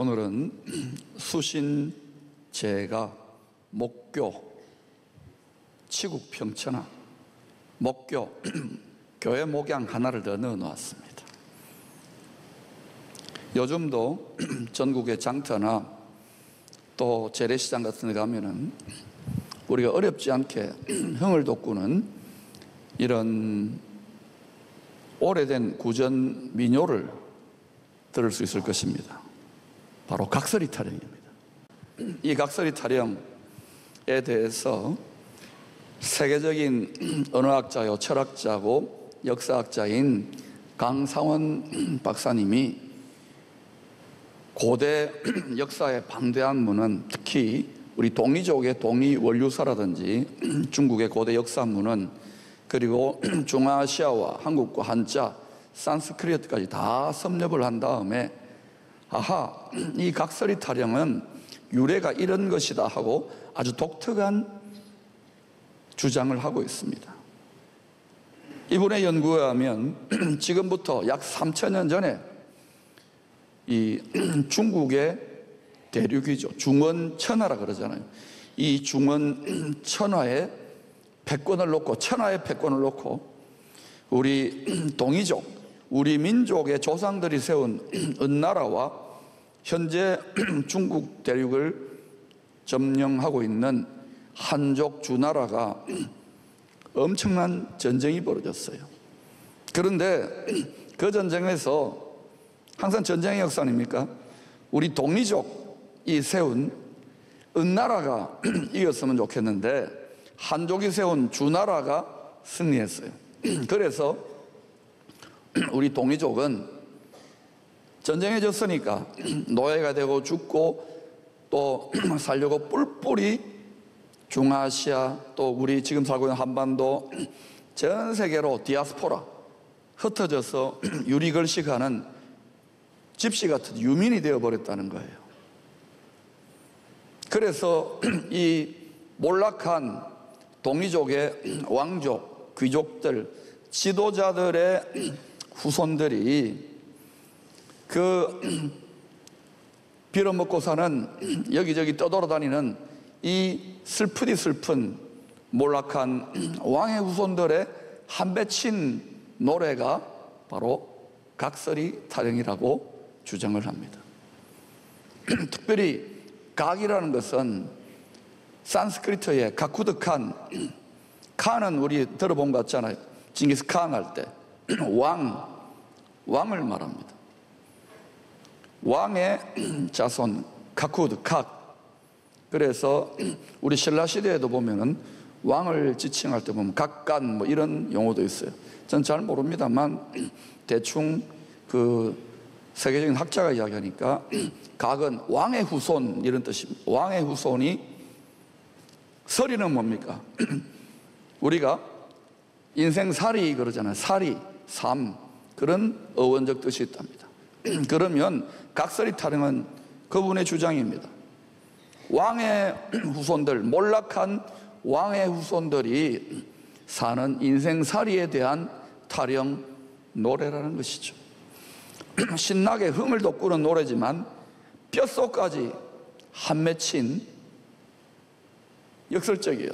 오늘은 수신제가 목교, 치국 평천하, 목교, 교회 목양 하나를 더 넣어 놓았습니다. 요즘도 전국의 장터나 또 재래시장 같은 데 가면은 우리가 어렵지 않게 흥을 돋구는 이런 오래된 구전 민요를 들을 수 있을 것입니다. 바로 각설이 타령입니다. 이 각설이 타령에 대해서 세계적인 언어학자요 철학자고 역사학자인 강상원 박사님이 고대 역사의 방대한 문은, 특히 우리 동이족의 동이원류사라든지 중국의 고대 역사문은, 그리고 중아시아와 한국과 한자, 산스크리트까지 다 섭렵을 한 다음에 이 각설이 타령은 유래가 이런 것이다 하고 아주 독특한 주장을 하고 있습니다. 이분의 연구에 하면 지금부터 약 3000년 전에 이 중국의 대륙이죠. 중원천하라 그러잖아요. 이 중원천하에 패권을 놓고, 천하의 패권을 놓고 우리 동이족, 우리 민족의 조상들이 세운 은나라와 현재 중국 대륙을 점령하고 있는 한족 주나라가 엄청난 전쟁이 벌어졌어요. 그런데 그 전쟁에서, 항상 전쟁의 역사 아닙니까? 우리 동이족이 세운 은나라가 이겼으면 좋겠는데 한족이 세운 주나라가 승리했어요. 그래서 우리 동이족은 전쟁에 졌으니까 노예가 되고 죽고 또 살려고 뿔뿔이 중아시아, 또 우리 지금 살고 있는 한반도, 전 세계로 디아스포라 흩어져서 유리걸식하는 집시 같은 유민이 되어버렸다는 거예요. 그래서 이 몰락한 동이족의 왕족, 귀족들, 지도자들의 후손들이 그 빌어먹고 사는 여기저기 떠돌아다니는 이 슬프디 슬픈 몰락한 왕의 후손들의 한 맺힌 노래가 바로 각설이 타령이라고 주장을 합니다. 특별히 각이라는 것은 산스크리트의 가쿠드 칸, 칸은 우리 들어본 것 같잖아요. 징기스 칸 할 때 왕을 말합니다. 왕의 자손, 가쿠드, 각. 그래서 우리 신라 시대에도 보면은 왕을 지칭할 때 보면 각간 뭐 이런 용어도 있어요. 전 잘 모릅니다만 대충 그 세계적인 학자가 이야기하니까 각은 왕의 후손 이런 뜻입니다. 왕의 후손이, 설이는 뭡니까? 우리가 인생살이 그러잖아요. 살이, 삶, 그런 어원적 뜻이 있답니다. 그러면 각설이 타령은 그분의 주장입니다. 왕의 후손들, 몰락한 왕의 후손들이 사는 인생살이에 대한 타령 노래라는 것이죠. 신나게 흥을 돋구는 노래지만 뼛속까지 한 맺힌 역설적이에요.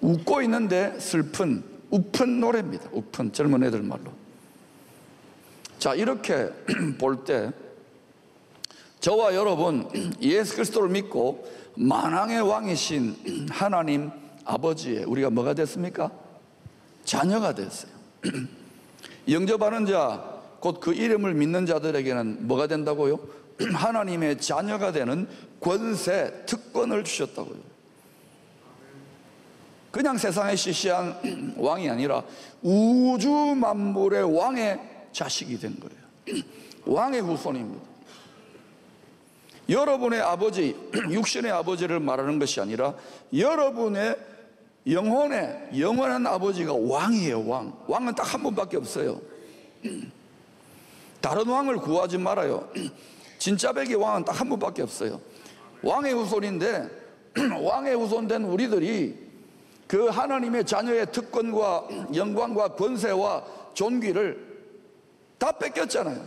웃고 있는데 슬픈, 우픈 노래입니다. 우픈, 젊은 애들 말로. 자, 이렇게 볼 때 저와 여러분 예수 그리스도를 믿고 만왕의 왕이신 하나님 아버지의 우리가 뭐가 됐습니까? 자녀가 됐어요. 영접하는 자, 곧 그 이름을 믿는 자들에게는 뭐가 된다고요? 하나님의 자녀가 되는 권세, 특권을 주셨다고요. 그냥 세상에 시시한 왕이 아니라 우주 만물의 왕의 자식이 된 거예요. 왕의 후손입니다. 여러분의 아버지, 육신의 아버지를 말하는 것이 아니라 여러분의 영혼의 영원한 아버지가 왕이에요. 왕은 딱 한 분밖에 없어요. 다른 왕을 구하지 말아요. 진짜 백의 왕은 딱 한 분밖에 없어요. 왕의 후손인데 왕의 후손된 우리들이 그 하나님의 자녀의 특권과 영광과 권세와 존귀를 다 뺏겼잖아요.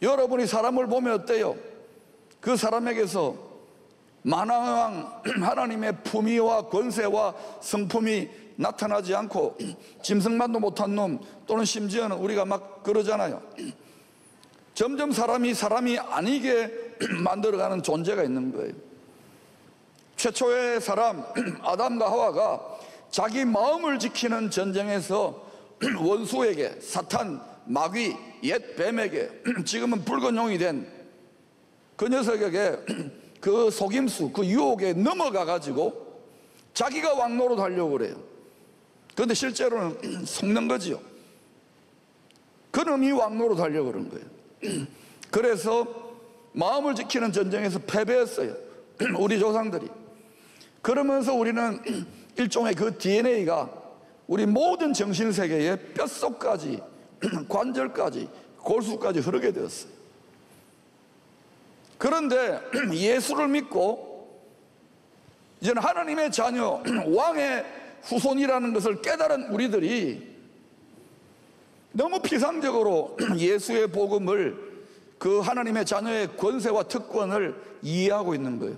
여러분이 사람을 보면 어때요? 그 사람에게서 만왕왕 하나님의 품위와 권세와 성품이 나타나지 않고 짐승만도 못한 놈, 또는 심지어는 우리가 막 그러잖아요. 점점 사람이 아니게 만들어가는 존재가 있는 거예요. 최초의 사람 아담과 하와가 자기 마음을 지키는 전쟁에서 원수에게, 사탄, 마귀, 옛 뱀에게, 지금은 붉은 용이 된 그 녀석에게, 그 속임수, 그 유혹에 넘어가 가지고 자기가 왕노릇 하려고 그래요. 그런데 실제로는 속는 거지요. 그놈이 왕노릇 하려고 그런 거예요. 그래서 마음을 지키는 전쟁에서 패배했어요, 우리 조상들이. 그러면서 우리는 일종의 그 DNA가 우리 모든 정신세계의 뼛속까지, 관절까지, 골수까지 흐르게 되었어요. 그런데 예수를 믿고 이제는 하나님의 자녀, 왕의 후손이라는 것을 깨달은 우리들이 너무 피상적으로 예수의 복음을, 그 하나님의 자녀의 권세와 특권을 이해하고 있는 거예요.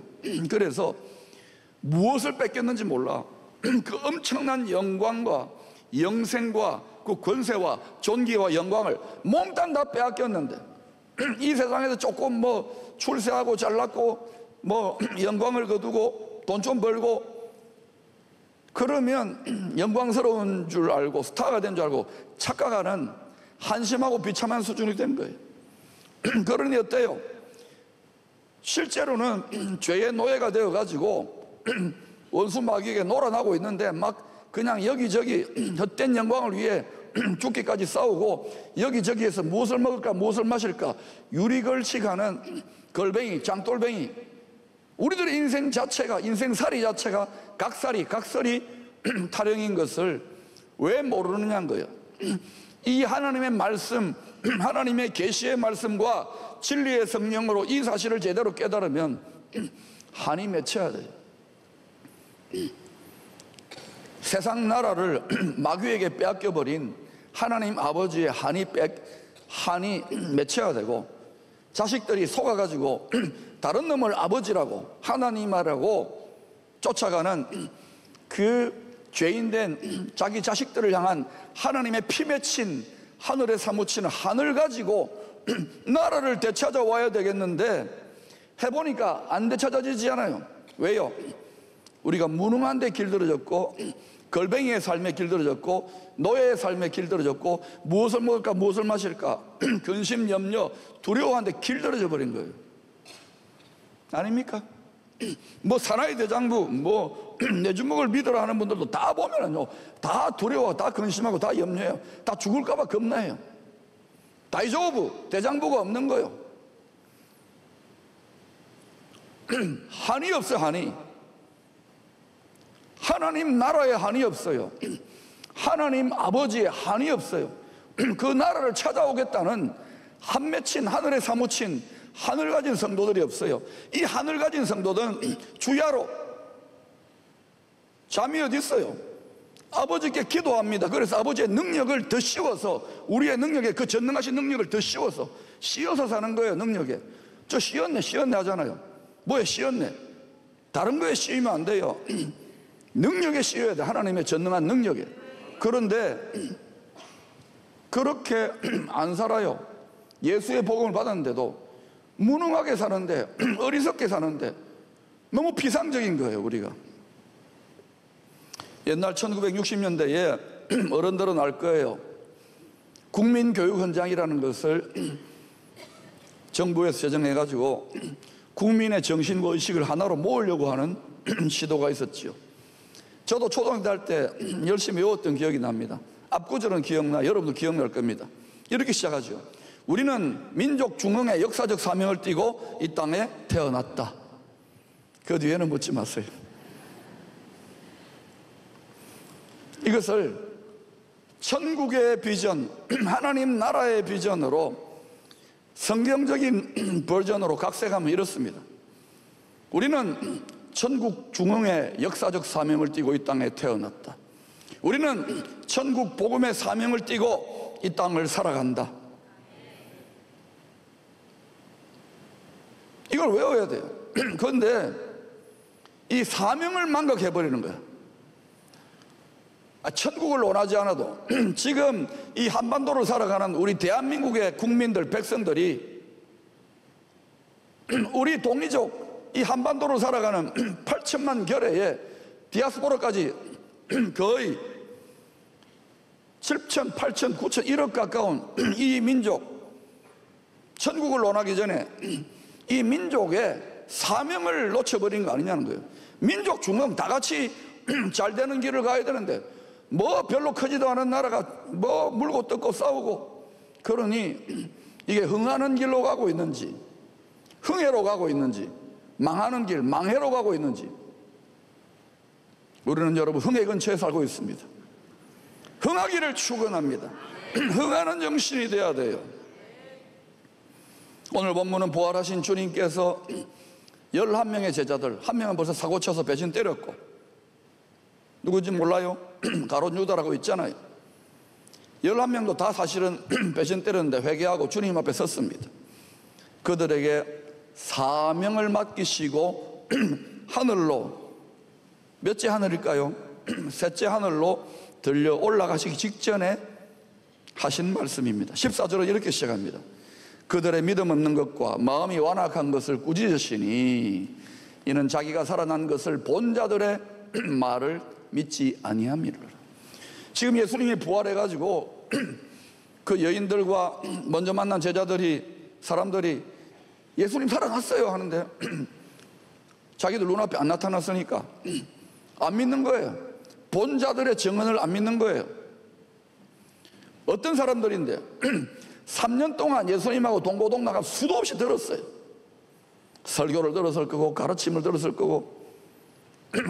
그래서 무엇을 뺏겼는지 몰라. 그 엄청난 영광과 영생과 그 권세와 존귀와 영광을 몽땅 다 빼앗겼는데, 이 세상에서 조금 뭐 출세하고 잘났고 뭐 영광을 거두고 돈 좀 벌고 그러면 영광스러운 줄 알고 스타가 된 줄 알고 착각하는 한심하고 비참한 수준이 된 거예요. 그러니 어때요? 실제로는 죄의 노예가 되어가지고 원수 마귀에게 놀아나고 있는데, 막 그냥 여기저기 헛된 영광을 위해 죽기까지 싸우고, 여기저기에서 무엇을 먹을까 무엇을 마실까 유리걸식하는 걸뱅이, 장돌뱅이. 우리들의 인생 자체가, 인생살이 자체가 각설이 타령인 것을 왜 모르느냐는 거예요. 이 하나님의 말씀, 하나님의 계시의 말씀과 진리의 성령으로 이 사실을 제대로 깨달으면 한이 맺혀야 돼요. 세상 나라를 마귀에게 빼앗겨버린 하나님 아버지의 한이 맺혀야 되고, 자식들이 속아가지고 다른 놈을 아버지라고 하나님이라고 쫓아가는 그 죄인된 자기 자식들을 향한 하나님의 피 맺힌 하늘에 사무치는 한을 가지고 나라를 되찾아와야 되겠는데, 해보니까 안 되찾아지지 않아요. 왜요? 우리가 무능한 데 길들여졌고, 걸뱅이의 삶에 길들여졌고, 노예의 삶에 길들여졌고, 무엇을 먹을까 무엇을 마실까 근심, 염려, 두려워한 데 길들여져 버린 거예요. 아닙니까? 뭐 사나이 대장부, 뭐 내 주먹을 믿으라 하는 분들도 다 보면은요, 다 두려워, 다 근심하고 다 염려해요. 다 죽을까 봐 겁나요. 다이조부, 대장부가 없는 거예요. 한이 없어요. 한이. 하나님 나라에 한이 없어요. 하나님 아버지의 한이 없어요. 그 나라를 찾아오겠다는 한 맺힌, 하늘에 사무친 하늘 가진 성도들이 없어요. 이 하늘 가진 성도들은 주야로 잠이 어디 있어요? 아버지께 기도합니다. 그래서 아버지의 능력을 더 씌워서, 우리의 능력에, 그 전능하신 능력을 더 씌워서 사는 거예요. 능력에. 저 씌웠네 하잖아요. 뭐에 씌웠네? 다른 거에 씌우면 안 돼요. 능력에 씌워야 돼. 하나님의 전능한 능력에. 그런데 그렇게 안 살아요. 예수의 복음을 받았는데도 무능하게 사는데, 어리석게 사는데, 너무 비상적인 거예요. 우리가 옛날 1960년대에 어른들은 알 거예요. 국민교육헌장이라는 것을 정부에서 제정해가지고 국민의 정신과 의식을 하나로 모으려고 하는 시도가 있었지요. 저도 초등학교 할 때 열심히 외웠던 기억이 납니다. 앞구절은 기억나, 여러분도 기억날 겁니다. 이렇게 시작하죠. 우리는 민족 중흥의 역사적 사명을 띠고 이 땅에 태어났다. 그 뒤에는 묻지 마세요. 이것을 천국의 비전, 하나님 나라의 비전으로, 성경적인 버전으로 각색하면 이렇습니다. 우리는 천국 중흥의 역사적 사명을 띠고 이 땅에 태어났다. 우리는 천국 복음의 사명을 띠고 이 땅을 살아간다. 이걸 외워야 돼요. 그런데 이 사명을 망각해버리는 거야. 천국을 원하지 않아도 지금 이 한반도를 살아가는 우리 대한민국의 국민들, 백성들이 우리 독리족 이 한반도를 살아가는 8천만 결의에 디아스포라까지 거의 7천, 8천, 9천, 1억 가까운 이 민족, 천국을 원하기 전에 이 민족의 사명을 놓쳐버린 거 아니냐는 거예요. 민족 중흥 다 같이 잘 되는 길을 가야 되는데 뭐 별로 크지도 않은 나라가 뭐 물고 뜯고 싸우고, 그러니 이게 흥하는 길로 가고 있는지 흥해로 가고 있는지 망하는 길 망해로 가고 있는지. 우리는 여러분 흥해 근처에 살고 있습니다. 흥하기를 축원합니다. 흥하는 정신이 돼야 돼요. 오늘 본문은 부활하신 주님께서 11명의 제자들, 한 명은 벌써 사고 쳐서 배신 때렸고, 누구인지 몰라요? 가롯 유다라고 있잖아요. 11명도 다 사실은 배신 때렸는데 회개하고 주님 앞에 섰습니다. 그들에게 사명을 맡기시고 하늘로, 몇째 하늘일까요? 셋째 하늘로 들려 올라가시기 직전에 하신 말씀입니다. 14절은 이렇게 시작합니다. 그들의 믿음 없는 것과 마음이 완악한 것을 꾸짖으시니 이는 자기가 살아난 것을 본 자들의 말을 믿지 아니함이로라. 지금 예수님이 부활해가지고 그 여인들과 먼저 만난 제자들이, 사람들이 예수님 살아났어요 하는데 자기들 눈앞에 안 나타났으니까 안 믿는 거예요. 본 자들의 증언을 안 믿는 거예요. 어떤 사람들인데 3년 동안 예수님하고 동고동락을 수도 없이 들었어요. 설교를 들었을 거고 가르침을 들었을 거고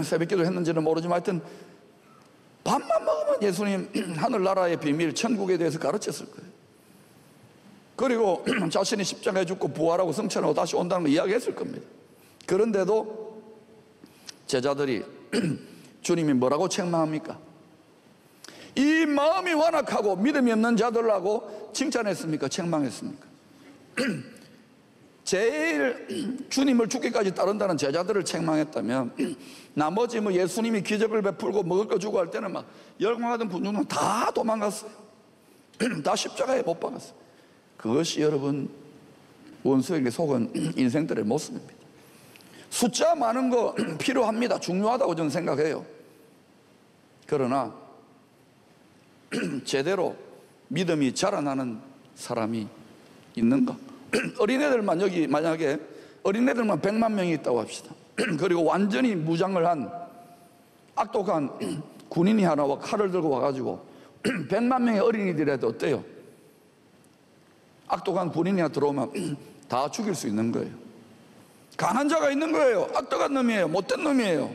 새벽기도 했는지는 모르지만 하여튼 밥만 먹으면 예수님 하늘나라의 비밀 천국에 대해서 가르쳤을 거예요. 그리고 자신이 십자가에 죽고 부활하고 승천하고 다시 온다는 걸 이야기했을 겁니다. 그런데도 제자들이 주님이 뭐라고 책망합니까? 이 마음이 완악하고 믿음이 없는 자들하고 칭찬했습니까? 책망했습니까? 제일 주님을 죽기까지 따른다는 제자들을 책망했다면 나머지 뭐 예수님이 기적을 베풀고 먹을 거 주고 할 때는 막 열광하던 군중은 다 도망갔어요. 다 십자가에 못 박았어요. 그것이 여러분 원수에게 속은 인생들의 모습입니다. 숫자 많은 거 필요합니다. 중요하다고 저는 생각해요. 그러나 제대로 믿음이 자라나는 사람이 있는가? 어린애들만, 여기 만약에 어린애들만 100만 명이 있다고 합시다. 그리고 완전히 무장을 한 악독한 군인이 하나와 칼을 들고 와가지고 100만 명의 어린이들에도 어때요? 악독한 군인이 하나 들어오면 다 죽일 수 있는 거예요. 강한 자가 있는 거예요. 악독한 놈이에요. 못된 놈이에요.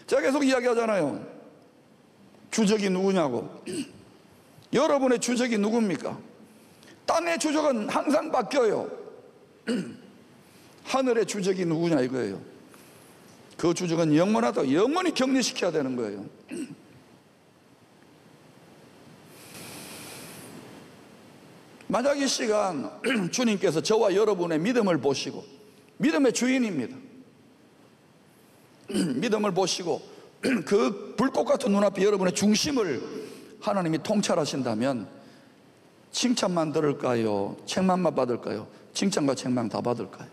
제가 계속 이야기하잖아요. 주적이 누구냐고. 여러분의 주적이 누굽니까? 땅의 주적은 항상 바뀌어요. 하늘의 주적이 누구냐 이거예요. 그 주적은 영원하다. 영원히 격리시켜야 되는 거예요. 만약 이 시간 주님께서 저와 여러분의 믿음을 보시고, 믿음의 주인입니다. 믿음을 보시고 그 불꽃 같은 눈앞에 여러분의 중심을 하나님이 통찰하신다면 칭찬만 들을까요? 책망만 받을까요? 칭찬과 책망 다 받을까요?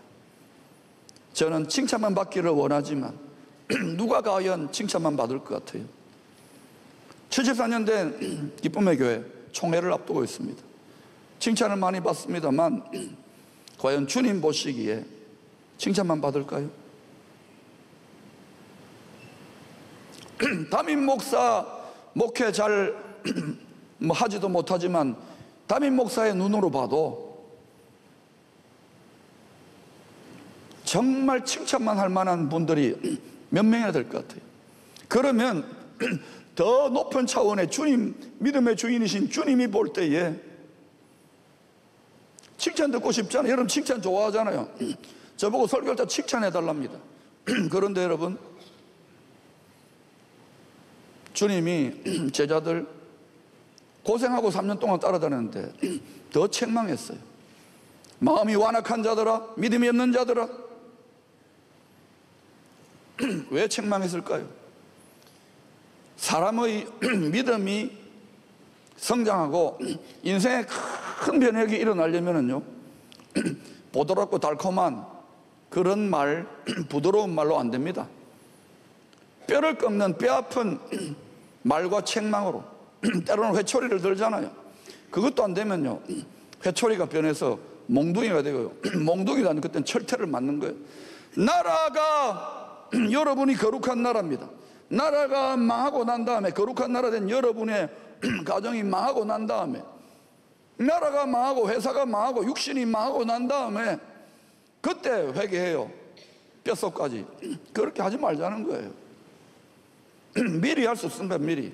저는 칭찬만 받기를 원하지만 누가 과연 칭찬만 받을 것 같아요? 74년 된 기쁨의 교회 총회를 앞두고 있습니다. 칭찬을 많이 받습니다만 과연 주님 보시기에 칭찬만 받을까요? 담임 목사 목회 잘 하지도 못하지만 담임 목사의 눈으로 봐도 정말 칭찬만 할 만한 분들이 몇 명이나 될 것 같아요. 그러면 더 높은 차원의 주님, 믿음의 주인이신 주님이 볼 때에 칭찬 듣고 싶잖아요. 여러분 칭찬 좋아하잖아요. 저보고 설교할 때 칭찬해 달랍니다. 그런데 여러분, 주님이 제자들 고생하고 3년 동안 따라다녔는데 더 책망했어요. 마음이 완악한 자들아, 믿음이 없는 자들아. 왜 책망했을까요? 사람의 믿음이 성장하고 인생에 큰 변혁이 일어나려면요, 보드랍고 달콤한 그런 말, 부드러운 말로 안 됩니다. 뼈를 꺾는 뼈 아픈 말과 책망으로, 때로는 회초리를 들잖아요. 그것도 안 되면요, 회초리가 변해서 몽둥이가 되고요, 몽둥이가 아니고 그때는 철퇴를 맞는 거예요. 나라가 여러분이 거룩한 나라입니다. 나라가 망하고 난 다음에, 거룩한 나라 된 여러분의 가정이 망하고 난 다음에, 나라가 망하고 회사가 망하고 육신이 망하고 난 다음에 그때 회개해요. 뼛속까지. 그렇게 하지 말자는 거예요. 미리 할 수 없습니다. 미리.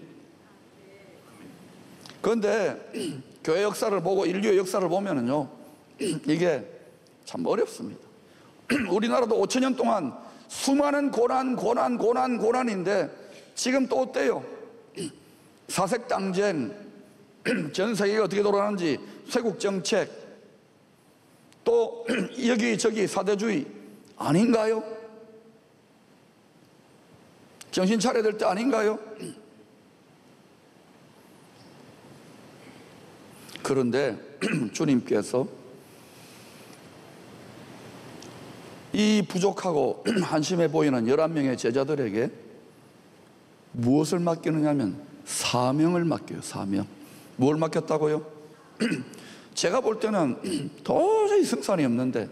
그런데 교회 역사를 보고 인류의 역사를 보면은요, 이게 참 어렵습니다. 우리나라도 5천년 동안 수많은 고난인데 지금 또 어때요? 사색당쟁, 전 세계가 어떻게 돌아가는지, 쇄국정책, 또 여기저기 사대주의 아닌가요? 정신 차려야 될 때 아닌가요? 그런데 주님께서 이 부족하고 한심해 보이는 11명의 제자들에게 무엇을 맡기느냐면 사명을 맡겨요. 사명. 뭘 맡겼다고요? 제가 볼 때는 도저히 승산이 없는데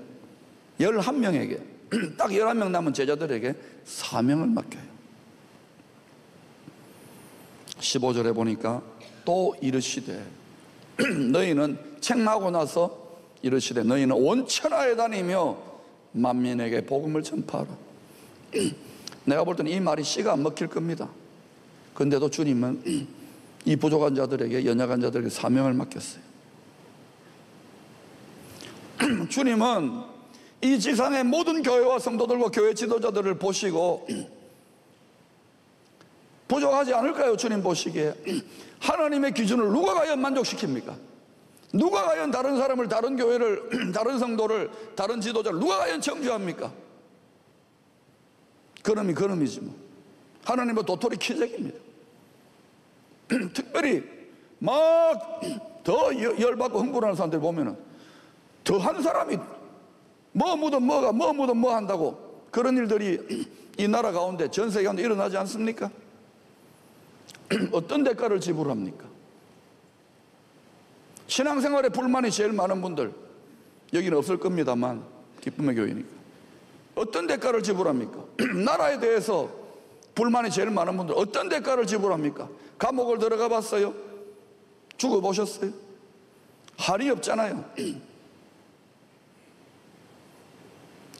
11명에게, 딱 11명 남은 제자들에게 사명을 맡겨요. 15절에 보니까 또 이르시되, 너희는 책망하고 나서 이르시되, 너희는 온 천하에 다니며 만민에게 복음을 전파하라. 내가 볼 때는 이 말이 씨가 안 먹힐 겁니다. 그런데도 주님은 이 부족한 자들에게, 연약한 자들에게 사명을 맡겼어요. 주님은 이 지상의 모든 교회와 성도들과 교회 지도자들을 보시고 부족하지 않을까요? 주님 보시기에 하나님의 기준을 누가 과연 만족시킵니까? 누가 과연 다른 사람을, 다른 교회를, 다른 성도를, 다른 지도자를 누가 과연 정죄합니까? 그놈이 그놈이지 뭐. 하나님은 도토리 키재기입니다. 특별히 막 더 열받고 흥분하는 사람들 보면은 더 한 사람이 뭐 묻은 뭐가, 뭐 묻은 뭐 한다고, 그런 일들이 이 나라 가운데, 전 세계 가운데 일어나지 않습니까? 어떤 대가를 지불합니까? 신앙생활에 불만이 제일 많은 분들, 여기는 없을 겁니다만, 기쁨의 교회니까. 어떤 대가를 지불합니까? 나라에 대해서 불만이 제일 많은 분들, 어떤 대가를 지불합니까? 감옥을 들어가 봤어요? 죽어보셨어요? 할이 없잖아요.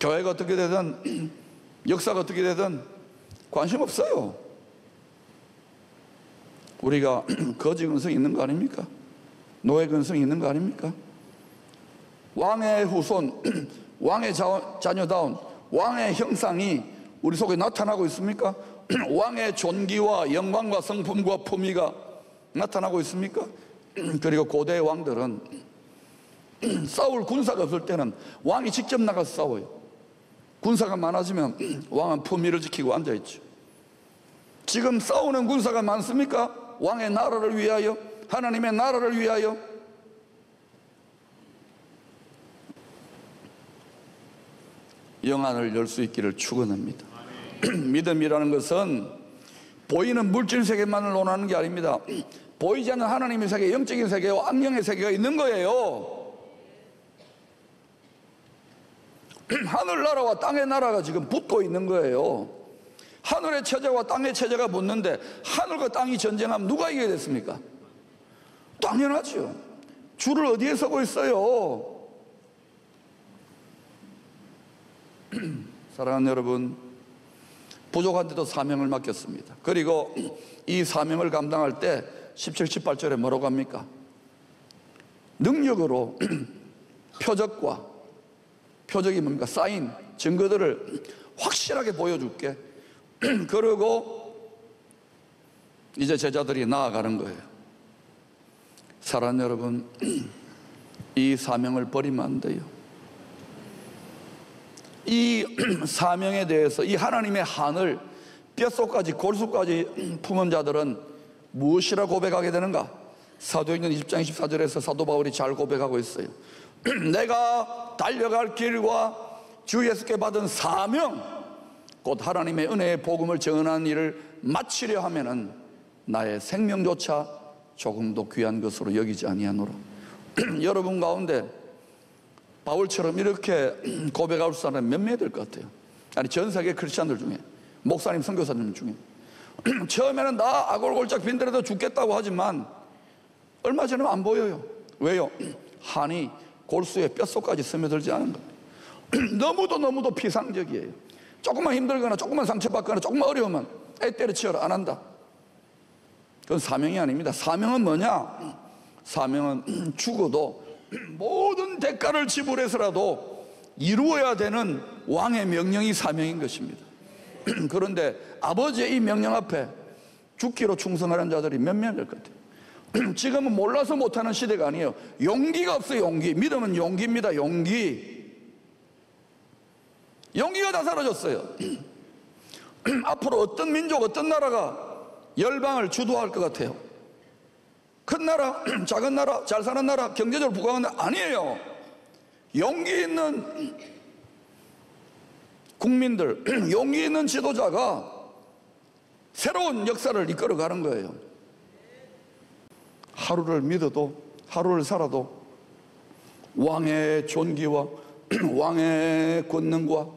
교회가 어떻게 되든, 역사가 어떻게 되든 관심 없어요. 우리가 거지 근성이 있는 거 아닙니까? 노예 근성이 있는 거 아닙니까? 왕의 후손, 왕의 자녀다운 왕의 형상이 우리 속에 나타나고 있습니까? 왕의 존귀와 영광과 성품과 품위가 나타나고 있습니까? 그리고 고대 왕들은 싸울 군사가 없을 때는 왕이 직접 나가서 싸워요. 군사가 많아지면 왕은 품위를 지키고 앉아있죠. 지금 싸우는 군사가 많습니까? 왕의 나라를 위하여, 하나님의 나라를 위하여. 영안을 열 수 있기를 축원합니다. 믿음이라는 것은 보이는 물질 세계만을 논하는 게 아닙니다. 보이지 않는 하나님의 세계, 영적인 세계와 악령의 세계가 있는 거예요. 하늘나라와 땅의 나라가 지금 붙고 있는 거예요. 하늘의 체제와 땅의 체제가 붙는데 하늘과 땅이 전쟁하면 누가 이기게 됐습니까? 당연하죠. 줄을 어디에 서고 있어요? 사랑하는 여러분, 부족한데도 사명을 맡겼습니다. 그리고 이 사명을 감당할 때 17, 18절에 뭐라고 합니까? 능력으로 표적과, 표적이 뭡니까? 사인, 증거들을 확실하게 보여줄게. 그리고 이제 제자들이 나아가는 거예요. 사랑하는 여러분, 이 사명을 버리면 안 돼요. 이 사명에 대해서 이 하나님의 한을 뼛속까지 골수까지 품은 자들은 무엇이라 고백하게 되는가? 사도행전 20장 24절에서 사도 바울이 잘 고백하고 있어요. 내가 달려갈 길과 주 예수께 받은 사명, 곧 하나님의 은혜의 복음을 전하는 일을 마치려 하면은 나의 생명조차 조금도 귀한 것으로 여기지 아니하노라. 여러분 가운데 바울처럼 이렇게 고백할 사람은 몇 명 될 것 같아요? 아니, 전 세계 크리스찬들 중에, 목사님, 선교사님 중에. 처음에는 나 아골골짝 빈들에도 죽겠다고 하지만 얼마 전에 안 보여요. 왜요? 한이 골수의 뼛속까지 스며들지 않은 거예요. 너무도 피상적이에요. 조금만 힘들거나 조금만 상처받거나 조금만 어려우면 애 때려치워라, 안 한다. 그건 사명이 아닙니다. 사명은 뭐냐? 사명은 죽어도 모든 대가를 지불해서라도 이루어야 되는 왕의 명령이 사명인 것입니다. 그런데 아버지의 이 명령 앞에 죽기로 충성하는 자들이 몇 명 될 것 같아요? 지금은 몰라서 못하는 시대가 아니에요. 용기가 없어요. 용기. 믿음은 용기입니다. 용기가 다 사라졌어요. 앞으로 어떤 민족, 어떤 나라가 열방을 주도할 것 같아요? 큰 나라, 작은 나라, 잘 사는 나라, 경제적으로 부강한 나라? 아니에요. 용기 있는 국민들, 용기 있는 지도자가 새로운 역사를 이끌어가는 거예요. 하루를 믿어도, 하루를 살아도 왕의 존귀와 왕의 권능과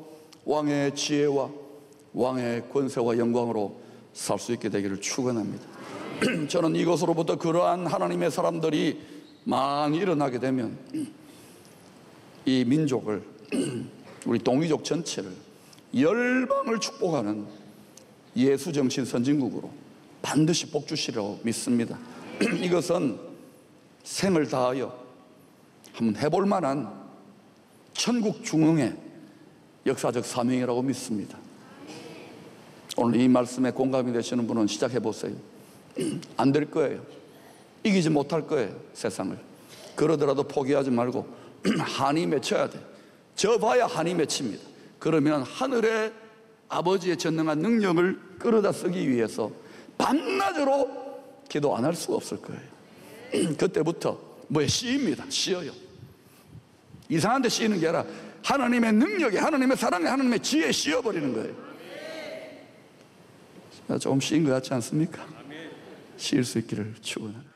왕의 지혜와 왕의 권세와 영광으로 살 수 있게 되기를 축원합니다. 저는 이것으로부터 그러한 하나님의 사람들이 많이 일어나게 되면 이 민족을, 우리 동이족 전체를, 열방을 축복하는 예수정신 선진국으로 반드시 복주시리라고 믿습니다. 이것은 생을 다하여 한번 해볼 만한 천국 중흥의 역사적 사명이라고 믿습니다. 오늘 이 말씀에 공감이 되시는 분은 시작해 보세요. 안 될 거예요. 이기지 못할 거예요, 세상을. 그러더라도 포기하지 말고 한이 맺혀야 돼. 저 봐야 한이 맺힙니다. 그러면 하늘의 아버지의 전능한 능력을 끌어다 쓰기 위해서 밤낮으로 기도 안 할 수가 없을 거예요. 그때부터 뭐에 씌입니다. 씌어요. 이상한 데 씌이는 게 아니라 하나님의 능력에, 하나님의 사랑에, 하나님의 지혜에 씌어버리는 거예요. 조금 씌인 것 같지 않습니까? 씌일 수 있기를 축원합니다.